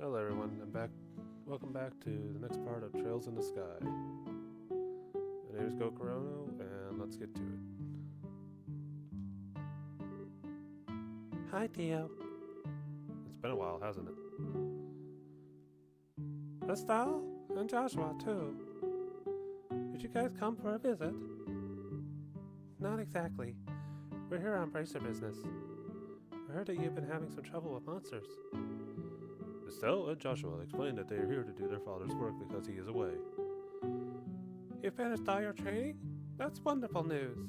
Hello everyone, I'm back. Welcome back to the next part of Trails in the Sky. My name is Gokorono, and let's get to it. Hi Theo. It's been a while, hasn't it? Estelle and Joshua too. Did you guys come for a visit? Not exactly. We're here on bracer business. I heard that you've been having some trouble with monsters. Estelle and Joshua explained that they are here to do their father's work because he is away. You finished all your training? That's wonderful news.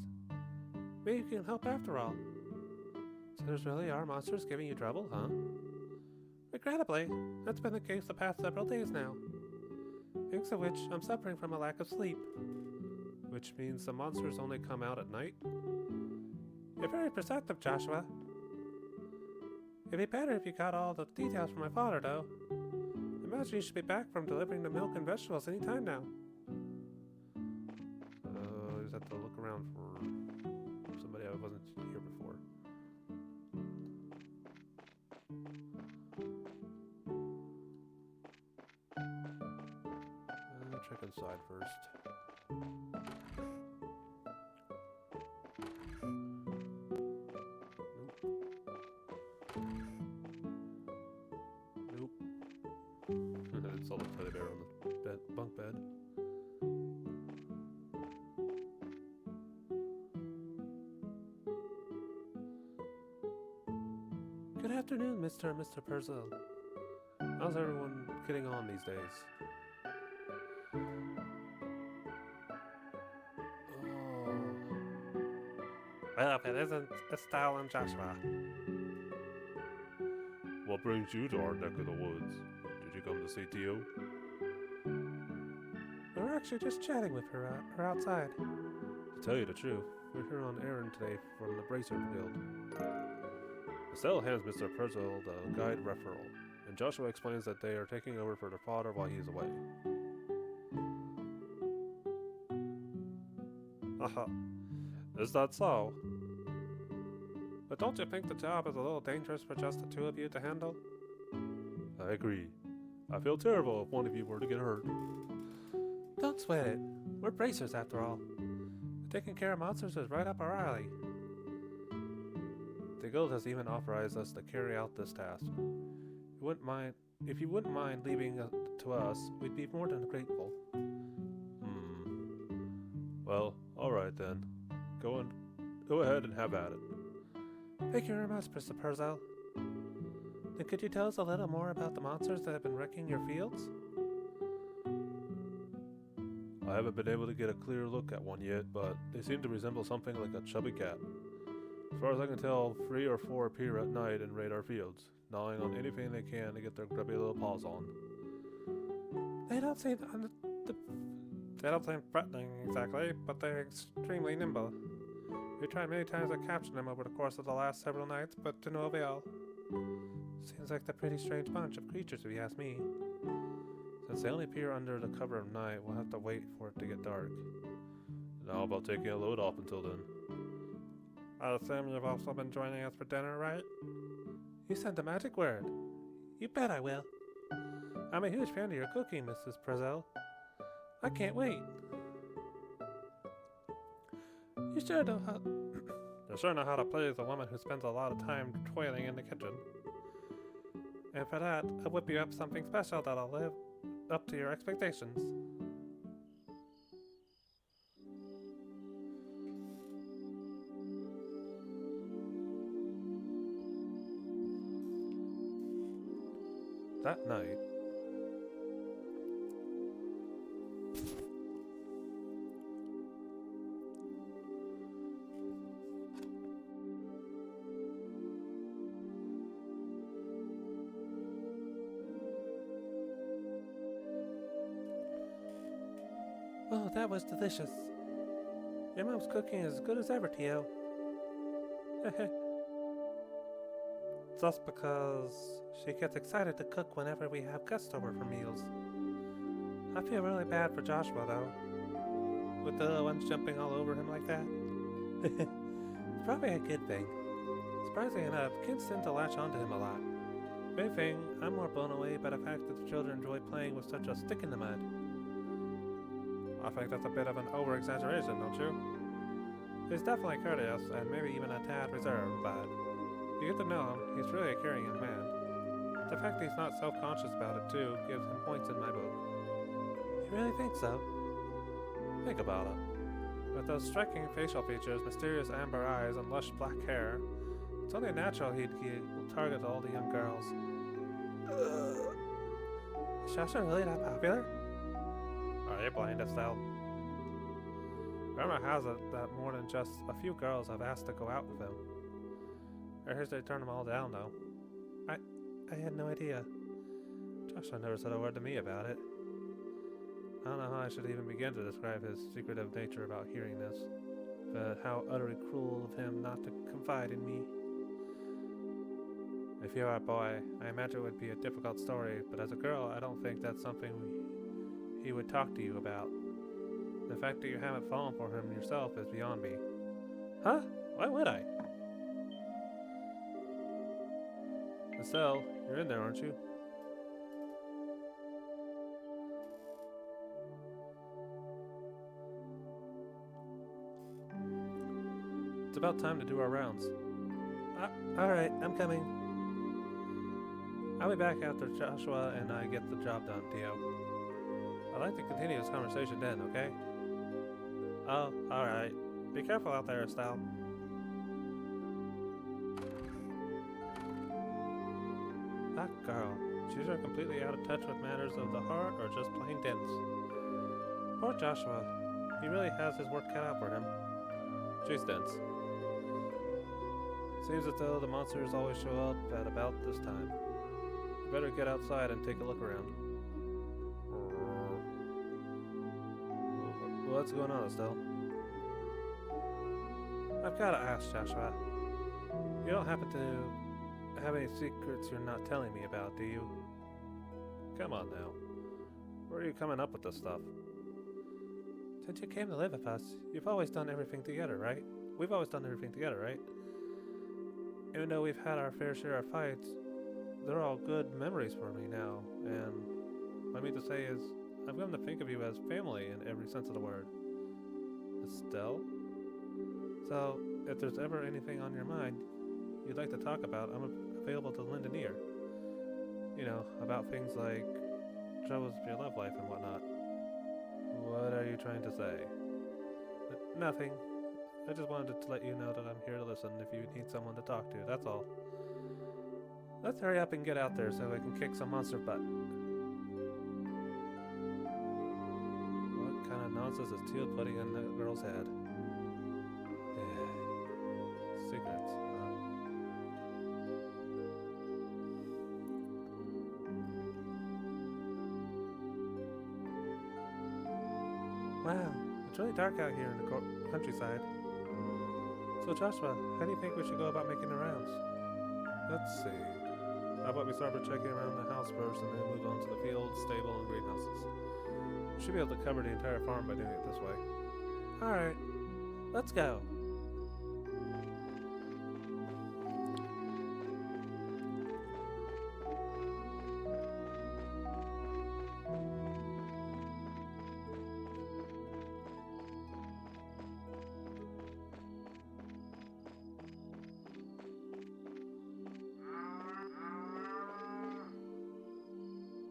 Maybe you can help after all. So there's really are monsters giving you trouble, huh? Regrettably, that's been the case the past several days now. Thanks to which, I'm suffering from a lack of sleep. Which means the monsters only come out at night? You're very perceptive, Joshua. It'd be better if you got all the details from my father, though. Imagine you should be back from delivering the milk and vegetables any time now. I just have to look around for somebody I wasn't here before. Check inside first. Nope. It's all the teddy bear on the bunk bed. Good afternoon, Mr. and Mr. Purcell. How's everyone getting on these days? Well, if it isn't Estelle and Joshua. What brings you to our neck of the woods? Did you come to see Theo? We were actually just chatting with her outside. To tell you the truth, we're here on errand today from the Bracer Guild. Estelle hands Mr. Purcell the guide referral, and Joshua explains that they are taking over for their father while he is away. Haha. Is that so? But don't you think the job is a little dangerous for just the two of you to handle? I agree. I feel terrible if one of you were to get hurt. Don't sweat it. We're bracers after all. Taking care of monsters is right up our alley. The guild has even authorized us to carry out this task. If you wouldn't mind leaving it to us, we'd be more than grateful. Well, alright then. Go ahead and have at it. Thank you very much, Mr. Purcell. Then could you tell us a little more about the monsters that have been wrecking your fields? I haven't been able to get a clear look at one yet, but they seem to resemble something like a chubby cat. As far as I can tell, 3 or 4 appear at night and raid our fields, gnawing on anything they can to get their grubby little paws on. They don't seem threatening exactly, but they're extremely nimble. We tried many times to capture them over the course of the last several nights, but to no avail. Seems like a pretty strange bunch of creatures if you ask me. Since they only appear under the cover of night, we'll have to wait for it to get dark. And how about taking a load off until then? I assume you've also been joining us for dinner, right? You said the magic word. You bet I will. I'm a huge fan of your cooking, Mrs. Purcell. I can't wait. You sure know how... You sure know how to please a woman who spends a lot of time toiling in the kitchen. And for that, I'll whip you up something special that'll live up to your expectations. That night... Oh, that was delicious. Your mom's cooking is as good as ever, Theo. Just because she gets excited to cook whenever we have guests over for meals. I feel really bad for Joshua, though. With the little ones jumping all over him like that. It's probably a good thing. Surprisingly enough, kids tend to latch onto him a lot. If anything, I'm more blown away by the fact that the children enjoy playing with such a stick in the mud. I think that's a bit of an over-exaggeration, don't you? He's definitely courteous and maybe even a tad reserved, but if you get to know him, he's really a caring young man. The fact that he's not self-conscious about it, too, gives him points in my book. You really think so? Think about it. With those striking facial features, mysterious amber eyes, and lush black hair, it's only natural he'd target all the young girls. Is Joshua really that popular? Are you blind, Estelle? Rumor has it that more than just a few girls have asked to go out with him. I heard they turned them all down, though. I had no idea. Joshua never said a word to me about it. I don't know how I should even begin to describe his secretive nature about hearing this, but how utterly cruel of him not to confide in me. If you are a boy, I imagine it would be a difficult story, but as a girl, I don't think that's something he would talk to you about. The fact that you haven't fallen for him yourself is beyond me. Huh? Why would I? Estelle, you're in there, aren't you? It's about time to do our rounds. Alright, I'm coming. I'll be back after Joshua and I get the job done, Theo. I'd like to continue this conversation then, okay? Oh, alright. Be careful out there, Estelle. That girl. She's either completely out of touch with matters of the heart or just plain dense. Poor Joshua. He really has his work cut out for him. She's dense. Seems as though the monsters always show up at about this time. You better get outside and take a look around. What's going on, Estelle? I've gotta ask, Joshua. You don't happen to have any secrets you're not telling me about, do you? Come on now. Where are you coming up with this stuff? Since you came to live with us, you've always done everything together, right? We've always done everything together, right? Even though we've had our fair share of fights, they're all good memories for me now, and what I mean to say is, I've come to think of you as family in every sense of the word. Estelle? So, if there's ever anything on your mind you'd like to talk about, I'm available to lend an ear. You know, about things like troubles with your love life and whatnot. What are you trying to say? Nothing. I just wanted to let you know that I'm here to listen if you need someone to talk to, that's all. Let's hurry up and get out there so I can kick some monster butt. What kind of nonsense is Teal putting in that girl's head? Secrets, huh? Wow, it's really dark out here in the countryside. So Joshua, how do you think we should go about making the rounds? Let's see. How about we start by checking around the house first and then move on to the field, stable, and greenhouses. We should be able to cover the entire farm by doing it this way. Alright, let's go.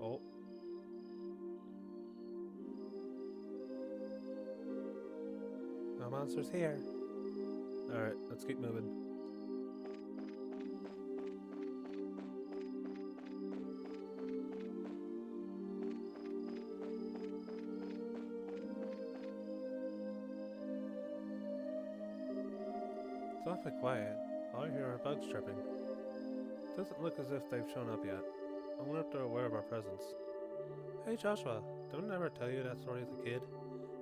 Oh. No monsters here. Alright, let's keep moving. It's awfully quiet. All I hear are bugs chirping. Doesn't look as if they've shown up yet. I wonder if they're aware of our presence. Hey Joshua, didn't I ever tell you that story as a kid?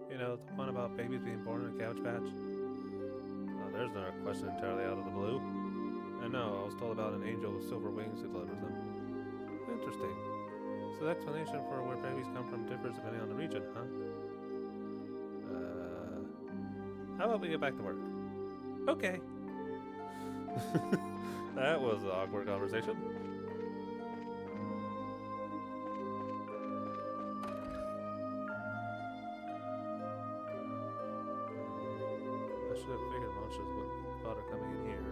You know, the one about babies being born in a cabbage patch? There's another question entirely out of the blue. I know, I was told about an angel with silver wings who delivers them. Interesting. So the explanation for where babies come from differs depending on the region, huh? How about we get back to work? Okay. That was an awkward conversation. should have figured monsters wouldn't bother coming in here.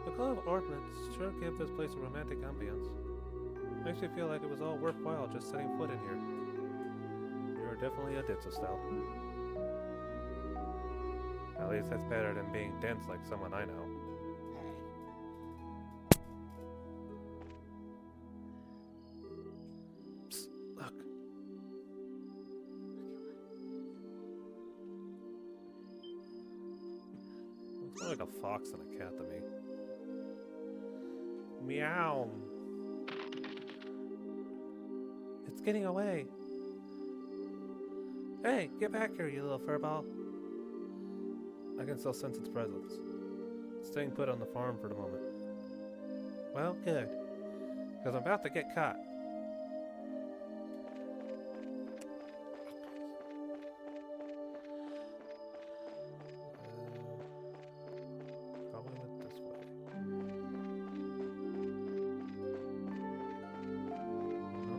The glow of ornaments sure give this place a romantic ambience. Makes me feel like it was all worthwhile just setting foot in here. You're definitely a ditzo stout. At least that's better than being dense like someone I know. Psst, look. Looks more like a fox than a cat to me. Meow. It's getting away. Hey, get back here, you little furball. I can still sense its presence. It's staying put on the farm for the moment. Well, good. Because I'm about to get caught. Probably went this way. No?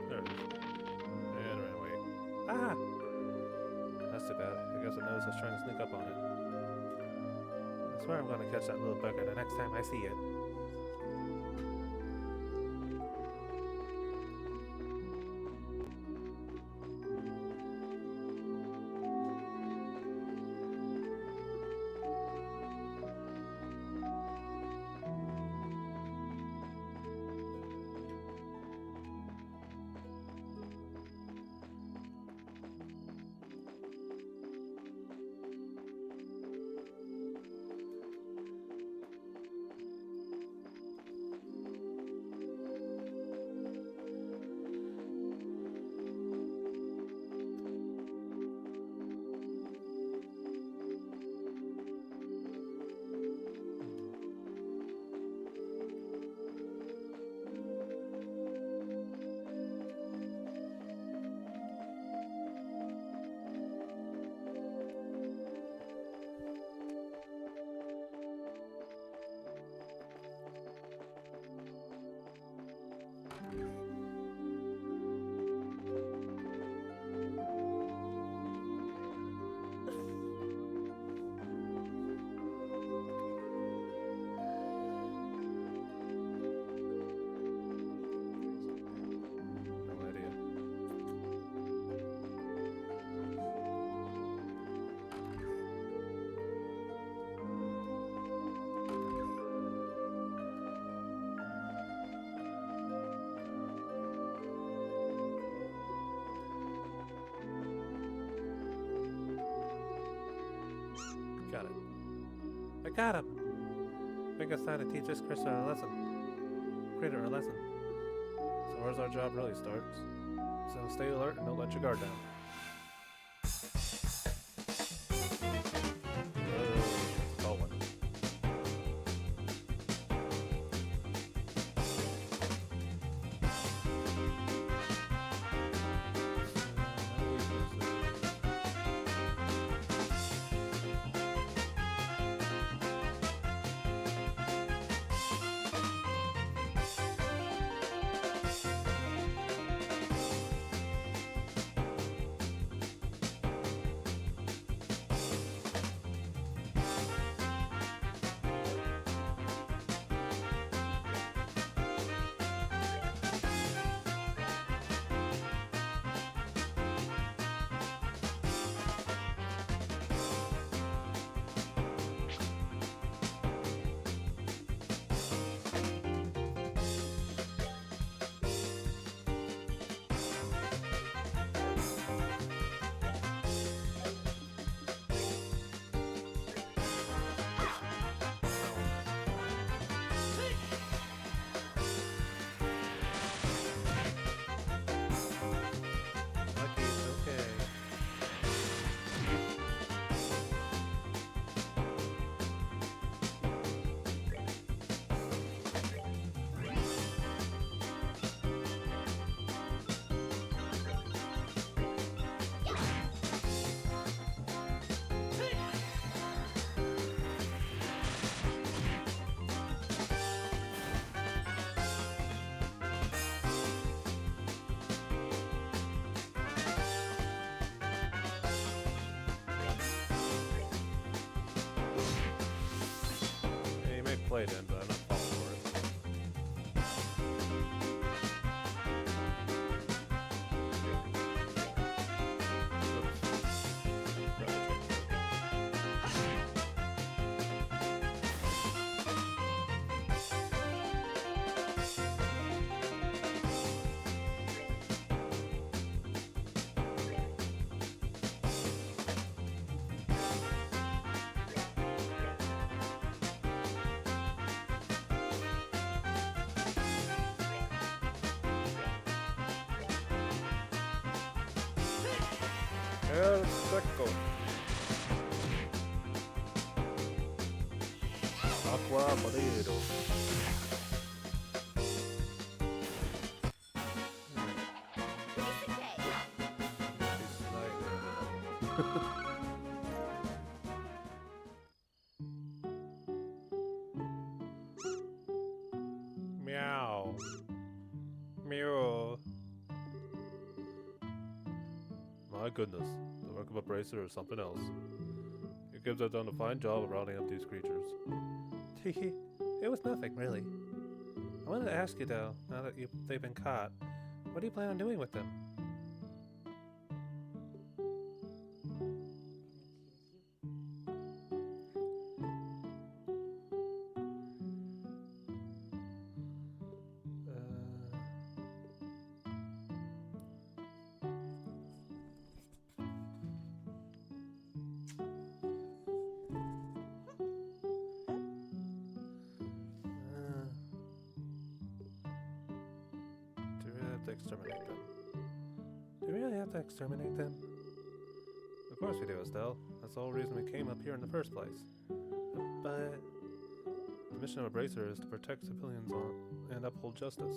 There it is. And ran away. Ah! That's too bad. I guess it knows I was trying to sneak up on it. I swear I'm going to catch that little bugger the next time I see it. No idea. Got it. I got him! I think it's time to teach this critter a lesson. So where's our job really starts. So stay alert and don't let your guard down. Colin. played in, but I'm not falling for it. El seco. Aqua Moreno. Meow. Meow. My goodness, the work of a bracer is something else. Your kids have done a fine job of rounding up these creatures. Tee, it was nothing, really. I wanted to ask you, though, now that they've been caught, what do you plan on doing with them? Exterminate them. Do we really have to exterminate them? Of course we do, Estelle. That's the whole reason we came up here in the first place. But the mission of a bracer is to protect civilians and uphold justice.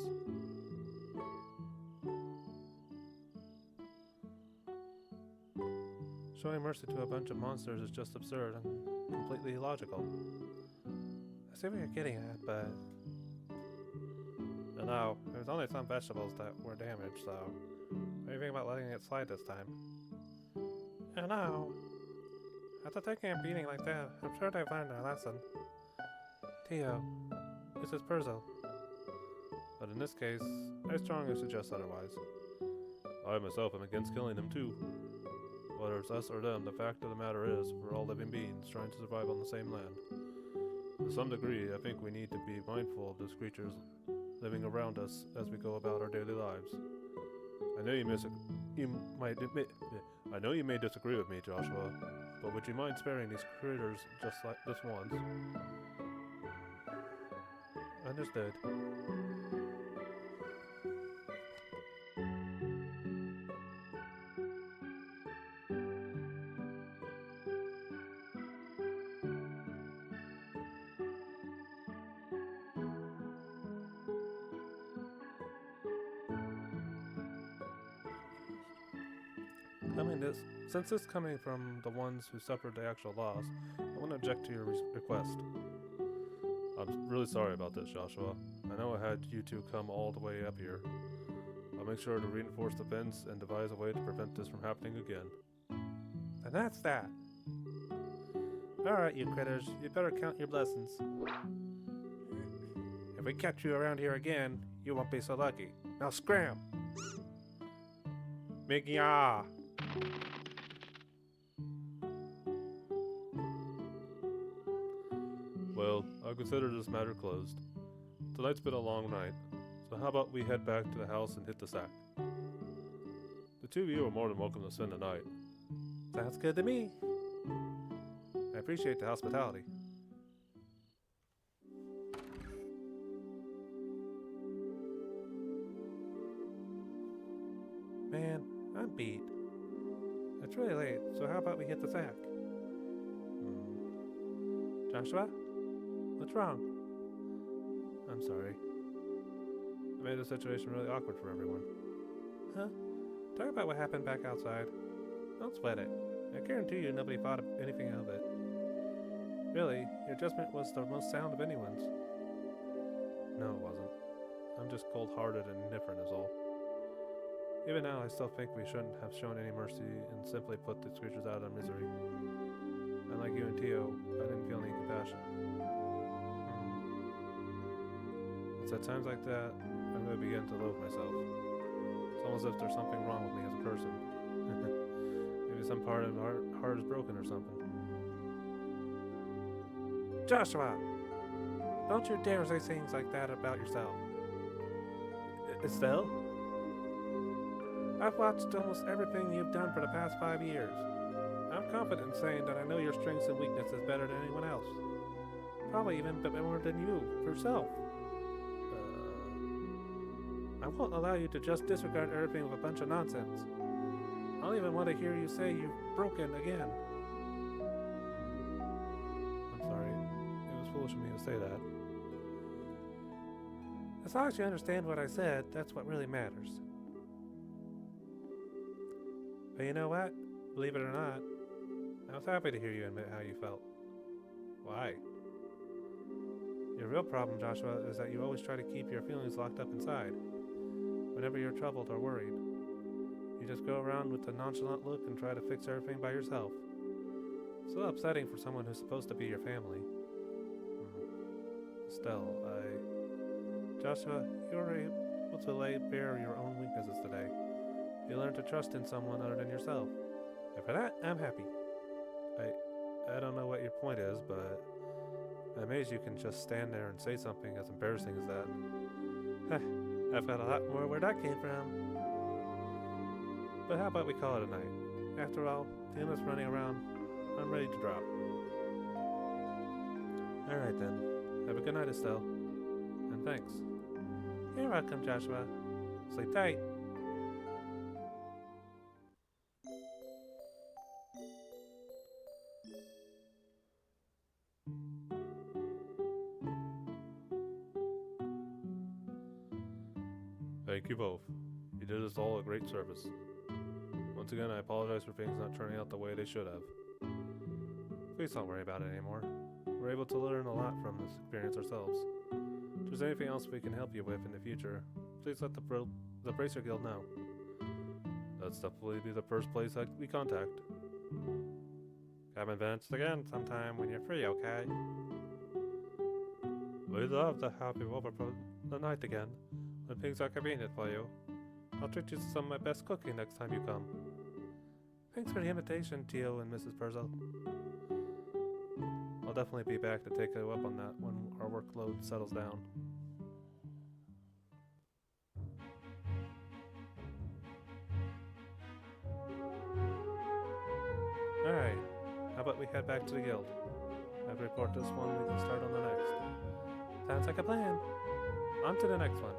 Showing mercy to a bunch of monsters is just absurd and completely illogical. I see what you're getting at, but... No, there's only some vegetables that were damaged, so what do you think about letting it slide this time? I know. After taking a beating like that, I'm sure they've learned their lesson. Tio, this is Perzo. But in this case, I strongly suggest otherwise. I myself am against killing them too. Whether it's us or them, the fact of the matter is, we're all living beings trying to survive on the same land. To some degree, I think we need to be mindful of those creatures living around us as we go about our daily lives. I know you may disagree with me, Joshua, but would you mind sparing these critters just like this once? Understood. Since this coming from the ones who suffered the actual loss, I want to object to your request. I'm really sorry about this, Joshua. I know I had you two come all the way up here. I'll make sure to reinforce the fence and devise a way to prevent this from happening again. And that's that. Alright, you critters, you better count your blessings. If we catch you around here again, you won't be so lucky. Now scram! Migya! Well, I'll consider this matter closed. Tonight's been a long night, so how about we head back to the house and hit the sack? The two of you are more than welcome to spend the night. Sounds good to me. I appreciate the hospitality. Man, I'm beat. It's really late, so how about we hit the sack? Joshua? What's wrong? I'm sorry. I made the situation really awkward for everyone. Huh? Talk about what happened back outside. Don't sweat it. I guarantee you nobody thought of anything of it. Really, your judgment was the most sound of anyone's. No, it wasn't. I'm just cold-hearted and indifferent is all. Even now, I still think we shouldn't have shown any mercy and simply put these creatures out of misery. Unlike you and Tio, I didn't feel any compassion. It's at times like that I really begin to loathe myself. It's almost as if there's something wrong with me as a person. Maybe some part of my heart is broken or something. Joshua! Don't you dare say things like that about yourself. Estelle? I've watched almost everything you've done for the past 5 years. I'm confident in saying that I know your strengths and weaknesses better than anyone else. Probably even a bit more than you yourself. I won't allow you to just disregard everything with a bunch of nonsense. I don't even want to hear you say you've broken again. I'm sorry. It was foolish of me to say that. As long as you understand what I said, that's what really matters. But you know what? Believe it or not, I was happy to hear you admit how you felt. Why? Your real problem, Joshua, is that you always try to keep your feelings locked up inside. Whenever you're troubled or worried, you just go around with a nonchalant look and try to fix everything by yourself. So upsetting for someone who's supposed to be your family. Estelle, Joshua, you were able to lay bare your own weaknesses today. You learned to trust in someone other than yourself. And for that, I'm happy. I don't know what your point is, but I'm amazed you can just stand there and say something as embarrassing as that. I've got a lot more where that came from. But how about we call it a night? After all, the endless running around, I'm ready to drop. Alright then. Have a good night, Estelle. And thanks. You're welcome, Joshua. Sleep tight. Thank you both. You did us all a great service. Once again, I apologize for things not turning out the way they should have. Please don't worry about it anymore. We're able to learn a lot from this experience ourselves. If there's anything else we can help you with in the future, please let the Bracer Guild know. That's definitely be the first place that we contact. Come and visit us again sometime when you're free, okay? We'd love to have you over for the night again, when things are convenient for you. I'll treat you to some of my best cooking next time you come. Thanks for the invitation, Tio and Mrs. Purzel. I'll definitely be back to take you up on that when our workload settles down. Alright, how about we head back to the guild? I've report this one, we can start on the next. Sounds like a plan. On to the next one.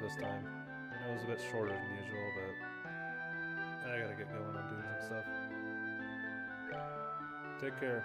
this time. I know it was a bit shorter than usual, but I gotta get going on doing some stuff. Take care.